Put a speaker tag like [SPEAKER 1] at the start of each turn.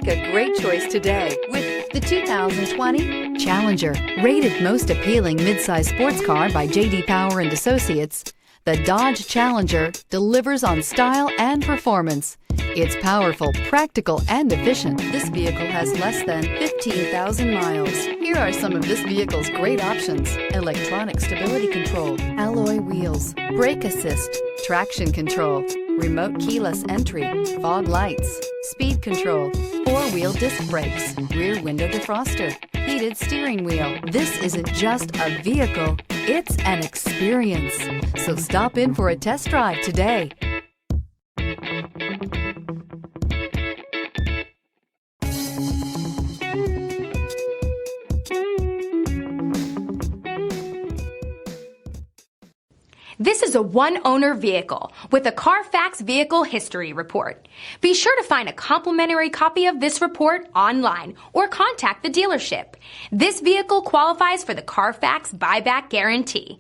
[SPEAKER 1] Make a great choice today with the 2020 Challenger. Rated most appealing midsize sports car by J.D. Power and Associates, the Dodge Challenger delivers on style and performance. It's powerful, practical, and efficient. This vehicle has less than 15,000 miles. Here are some of this vehicle's great options: electronic stability control, alloy wheels, brake assist, traction control, remote keyless entry, fog lights, speed control, four-wheel disc brakes, rear window defroster, heated steering wheel. This isn't just a vehicle, it's an experience. So stop in for a test drive today.
[SPEAKER 2] This is a one-owner vehicle with a Carfax Vehicle History Report. Be sure to find a complimentary copy of this report online or contact the dealership. This vehicle qualifies for the Carfax Buyback Guarantee.